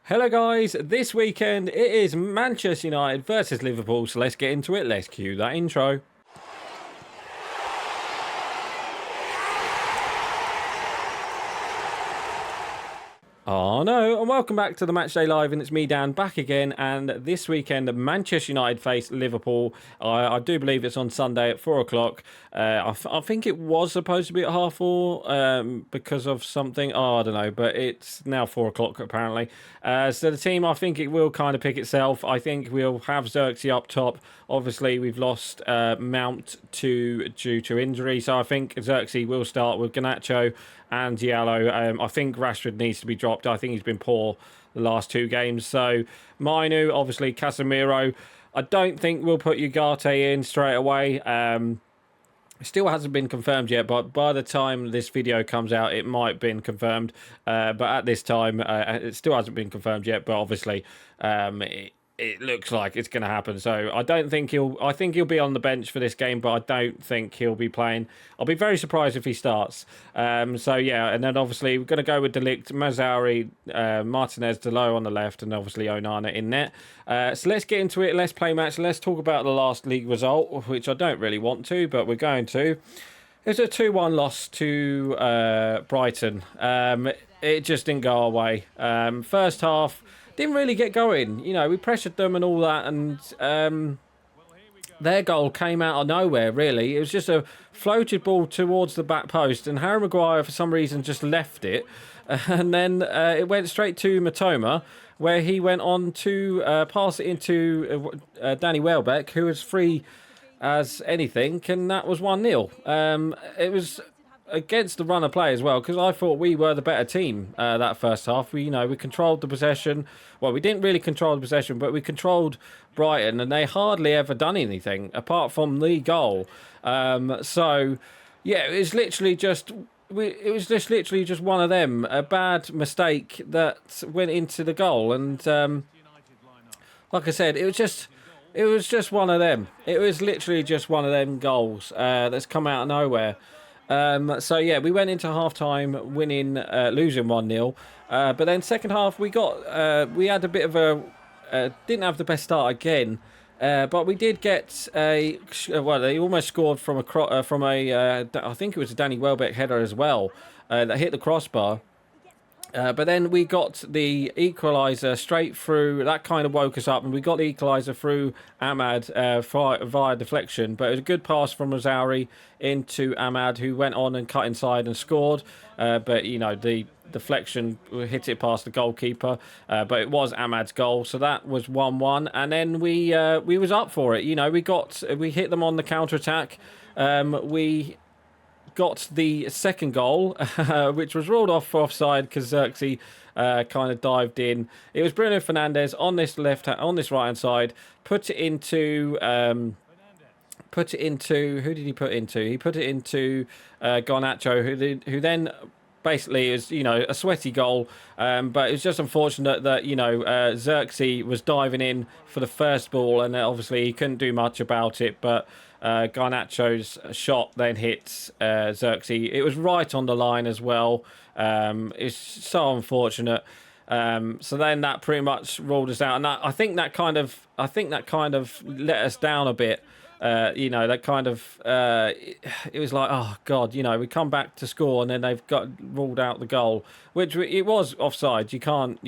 Hello guys, this weekend it is Manchester United versus Liverpool, so let's get into it. Let's cue that intro. Oh no, and welcome back to the Matchday Live, and it's me, Dan, back again. And this weekend, Manchester United face Liverpool. I do believe it's on Sunday at 4 o'clock. I think it was supposed to be at half 4 because of something. Oh, I don't know, but it's now 4 o'clock apparently. So the team, I think it will kind of pick itself. I think we'll have Xerxes up top. Obviously, we've lost Mount due to injury, so I think Xerxes will start with Garnacho and Diallo. I think Rashford needs to be dropped. I think he's been poor the last 2 games. So Mainu, obviously Casemiro. I don't think we'll put Ugarte in straight away. Still hasn't been confirmed yet, but by the time this video comes out, it might have been confirmed. But at this time, it still hasn't been confirmed yet. But obviously, it looks like it's going to happen. So I don't think I think he'll be on the bench for this game, but I don't think he'll be playing. I'll be very surprised if he starts. So yeah, and then obviously we're going to go with De Ligt, Mazzauri, Martinez, Delo on the left, and obviously Onana in net. So let's get into it. Let's play match. Let's talk about the last league result, which I don't really want to, but we're going to. It was a 2-1 loss to Brighton. It just didn't go our way. First half didn't really get going. You know, we pressured them and all that, and their goal came out of nowhere, really. It was just a floated ball towards the back post, and Harry Maguire, for some reason, just left it. And then it went straight to Matoma, where he went on to pass it into Danny Welbeck, who was free as anything, and that was 1-0. It was against the run of play as well, because I thought we were the better team that first half. We controlled the possession. Well, we didn't really control the possession, but we controlled Brighton, and they hardly ever done anything apart from the goal. So yeah, it was literally just one of them, a bad mistake that went into the goal, and like I said, it was just one of them. It was literally just one of them goals that's come out of nowhere. So yeah, we went into half-time losing 1-0. But then second half we had a bit of didn't have the best start again. But we did get they almost scored from I think it was a Danny Welbeck header as well, that hit the crossbar. But then we got the equaliser straight through. That kind of woke us up, and we got the equaliser through Ahmad via deflection. But it was a good pass from Mazzauri into Ahmad, who went on and cut inside and scored. But, you know, the deflection hit it past the goalkeeper. But it was Ahmad's goal, so that was 1-1. And then we was up for it. You know, we hit them on the counter-attack. We got the second goal, which was ruled off for offside because Xerxes kind of dived in. It was Bruno Fernandes on this right hand side, put it into who did he put into? He put it into Garnacho, who then basically is, you know, a sweaty goal, but it was just unfortunate that, you know, Xerxes was diving in for the first ball, and obviously he couldn't do much about it, but Garnacho's shot then hits Xerxes. It was right on the line as well. It's so unfortunate. So then that pretty much ruled us out, and I think that kind of let us down a bit. You know, that kind of it was like, oh god, you know, we come back to score and then they've got ruled out the goal, which it was offside. You can't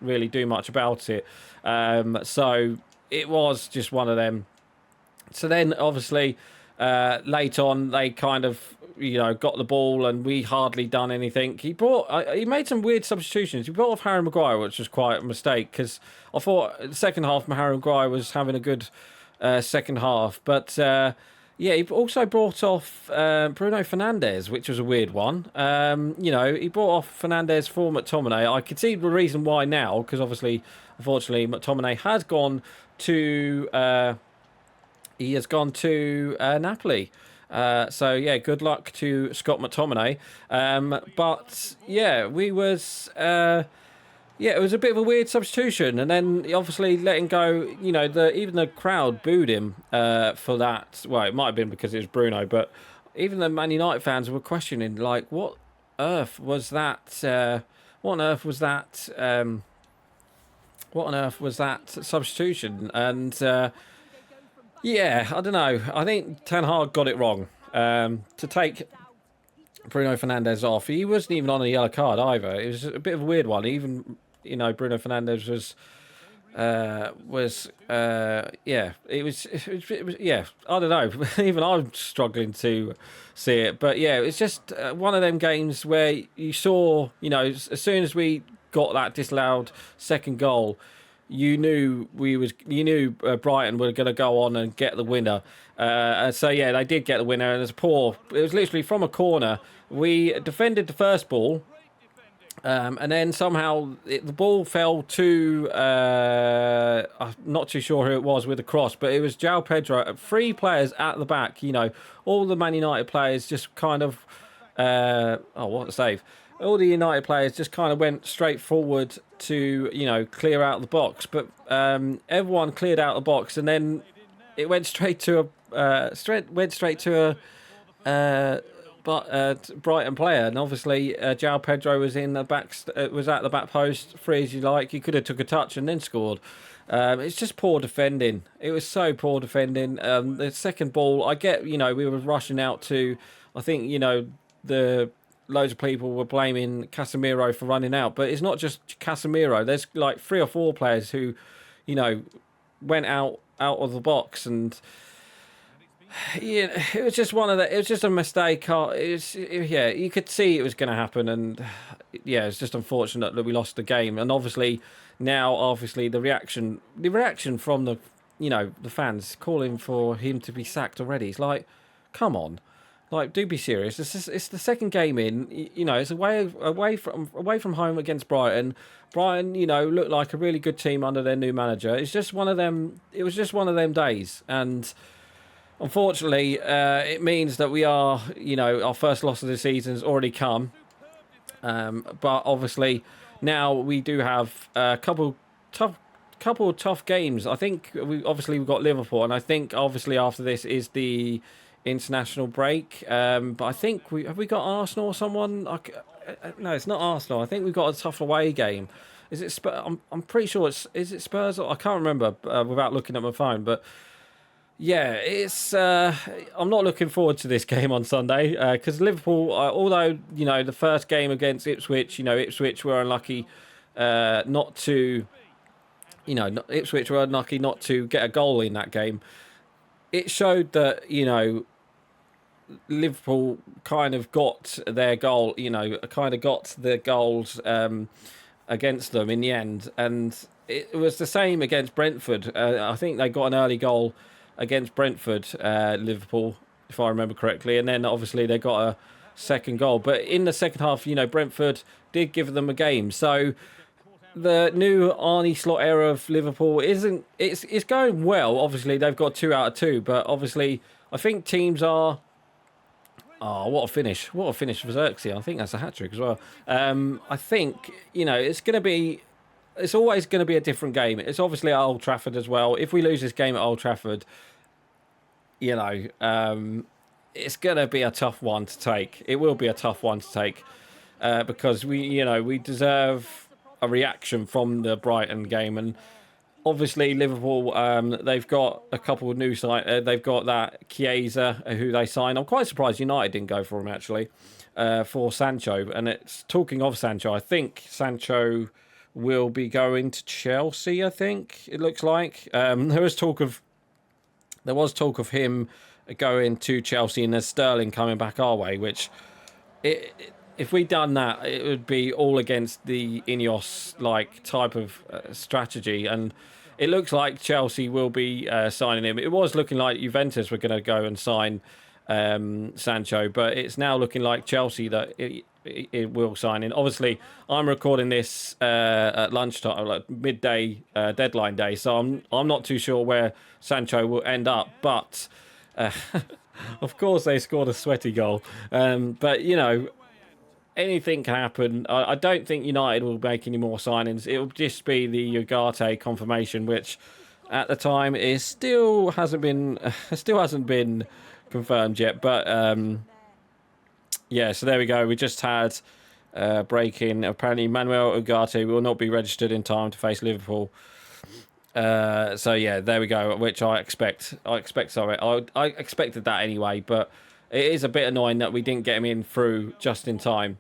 really do much about it. So it was just one of them. So then obviously late on they kind of, you know, got the ball and we hardly done anything. He made some weird substitutions. He brought off Harry Maguire, which was quite a mistake, because I thought the second half Harry Maguire was having a good second half, but yeah, he also brought off Bruno Fernandes, which was a weird one. You know, he brought off Fernandes for McTominay. I could see the reason why now, because obviously, unfortunately, McTominay has gone to Napoli. So yeah, good luck to Scott McTominay. But yeah, it was a bit of a weird substitution, and then obviously letting go. You know, even the crowd booed him for that. Well, it might have been because it was Bruno, but even the Man United fans were questioning, like, what on earth was that? what on earth was that substitution? And yeah, I don't know. I think Ten Hag got it wrong to take Bruno Fernandes off. He wasn't even on a yellow card either. It was a bit of a weird one. Even Bruno Fernandes was yeah. It was yeah. I don't know. Even I'm struggling to see it, but yeah, it's just one of them games where you saw, as soon as we got that disallowed second goal, you knew Brighton were going to go on and get the winner. So yeah, they did get the winner, and it was literally from a corner. We defended the first ball, and then somehow the ball fell to I'm not too sure who it was with the cross, but it was João Pedro. 3 players at the back. All the Man United players just kind of what a save. All the United players just kind of went straight forward to clear out the box, but everyone cleared out the box, and then it went straight to a Brighton player, and obviously João Pedro was in the back, was at the back post, free as you like. He could have took a touch and then scored. It's just poor defending. It was so poor defending. The second ball, I get, we were rushing out to, I think, the loads of people were blaming Casemiro for running out, but it's not just Casemiro. There's like 3 or 4 players who, went out of the box, and yeah, it was just it was just a mistake. Yeah, you could see it was going to happen, and yeah, it's just unfortunate that we lost the game. And obviously the reaction from the the fans calling for him to be sacked already. It's like, come on. Like, do be serious. It's the second game in. It's away from home against Brighton. Brighton, looked like a really good team under their new manager. It's just one of them. It was just one of them days, and unfortunately, it means that we are, our first loss of the season has already come. But obviously, now we do have a couple of tough games. I think we've got Liverpool, and I think obviously after this is the international break, but I think have we got Arsenal or someone? No, it's not Arsenal. I think we've got a tough away game. Is it Spurs? I'm pretty sure is it Spurs? I can't remember without looking at my phone, but yeah, it's I'm not looking forward to this game on Sunday because Liverpool, although the first game against Ipswich, Ipswich were unlucky not to Ipswich were unlucky not to get a goal in that game. It showed that Liverpool kind of got their goal, kind of got the goals against them in the end. And it was the same against Brentford. I think they got an early goal against Brentford, Liverpool, if I remember correctly. And then obviously they got a second goal. But in the second half, Brentford did give them a game. So the new Arne Slot era of Liverpool it's going well. Obviously, they've got 2 out of 2. But obviously, I think teams are... Oh, what a finish. What a finish for Xerxes. I think that's a hat-trick as well. I think, it's going to be... It's always going to be a different game. It's obviously at Old Trafford as well. If we lose this game at Old Trafford, it's going to be a tough one to take. It will be a tough one to take because we deserve a reaction from the Brighton game. And obviously Liverpool, they've got a couple of new they've got that Chiesa who they signed. I'm quite surprised United didn't go for him actually, for Sancho. And it's talking of Sancho, I think Sancho will be going to Chelsea, I think it looks like. There was talk of him going to Chelsea, and there's Sterling coming back our way, which if we'd done that, it would be all against the Ineos like type of strategy. And it looks like Chelsea will be signing him. It was looking like Juventus were going to go and sign Sancho, but it's now looking like Chelsea that it will sign in. Obviously, I'm recording this at lunchtime, like midday deadline day, so I'm not too sure where Sancho will end up. But of course, they scored a sweaty goal. But anything can happen. I don't think United will make any more signings. It will just be the Ugarte confirmation, which at the time is still hasn't been confirmed yet. But yeah, so there we go. We just had breaking. Apparently, Manuel Ugarte will not be registered in time to face Liverpool. So yeah, there we go. Which I expect. Sorry, I expected that anyway. But it is a bit annoying that we didn't get him in through just in time.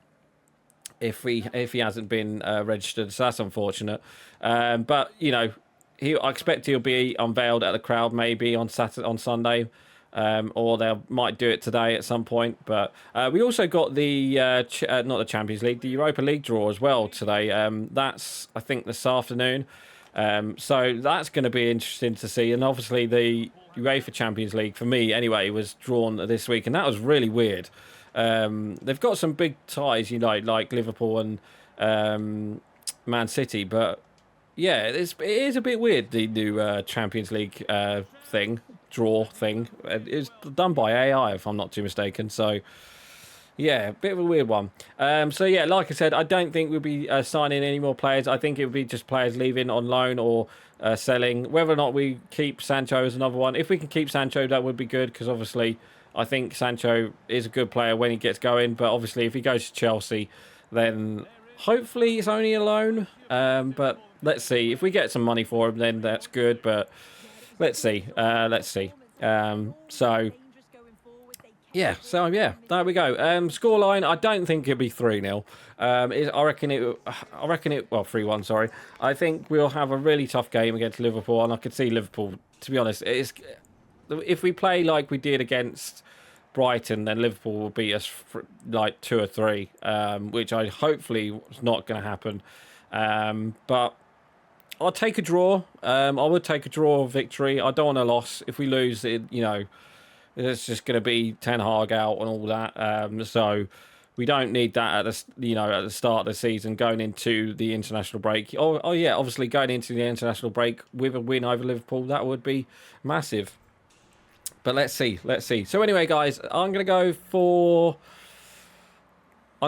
If he hasn't been registered, so that's unfortunate. But you know, I expect he'll be unveiled at the crowd maybe on Sunday. Or they might do it today at some point. But we also got the not the Champions League, the Europa League draw as well today. That's I think this afternoon. So that's going to be interesting to see. And obviously the UEFA Champions League for me anyway was drawn this week, and that was really weird. They've got some big ties, you know, like Liverpool and Man City, but yeah, it is a bit weird, the new Champions League draw thing. It's done by AI, if I'm not too mistaken. So, yeah, a bit of a weird one. So, yeah, like I said, I don't think we'll be signing any more players. I think it would be just players leaving on loan or selling. Whether or not we keep Sancho as another one. If we can keep Sancho, that would be good, because obviously I think Sancho is a good player when he gets going. But obviously if he goes to Chelsea, then hopefully it's only a loan. But let's see. If we get some money for him, then that's good. But let's see. Yeah, so yeah, there we go. Scoreline, I don't think it'll be 3-0. I reckon it, well, 3-1, sorry. I think we'll have a really tough game against Liverpool, and I could see Liverpool, to be honest, if we play like we did against Brighton, then Liverpool will beat us for like 2 or 3, which I hopefully is not going to happen. But I'll take a draw. I would take a draw or victory. I don't want a loss. If we lose, you know, it's just going to be Ten Hag out and all that. So we don't need that at the start of the season, going into the international break. Oh yeah, obviously going into the international break with a win over Liverpool, that would be massive. But let's see. So anyway, guys, I'm going to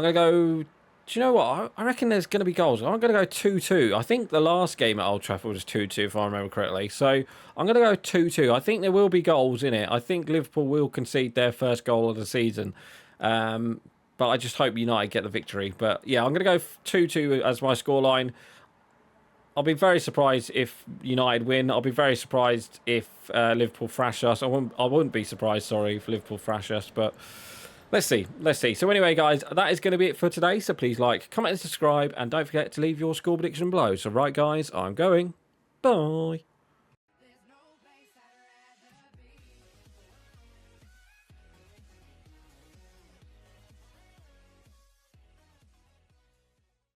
go. Do you know what? I reckon there's going to be goals. I'm going to go 2-2. I think the last game at Old Trafford was 2-2, if I remember correctly. So I'm going to go 2-2. I think there will be goals in it. I think Liverpool will concede their first goal of the season. But I just hope United get the victory. But yeah, I'm going to go 2-2 as my scoreline. I'll be very surprised if United win. I'll be very surprised if Liverpool thrash us. I wouldn't be surprised, sorry, if Liverpool thrash us. But let's see. So anyway, guys, that is going to be it for today. So please like, comment and subscribe. And don't forget to leave your score prediction below. So right, guys, I'm going. Bye.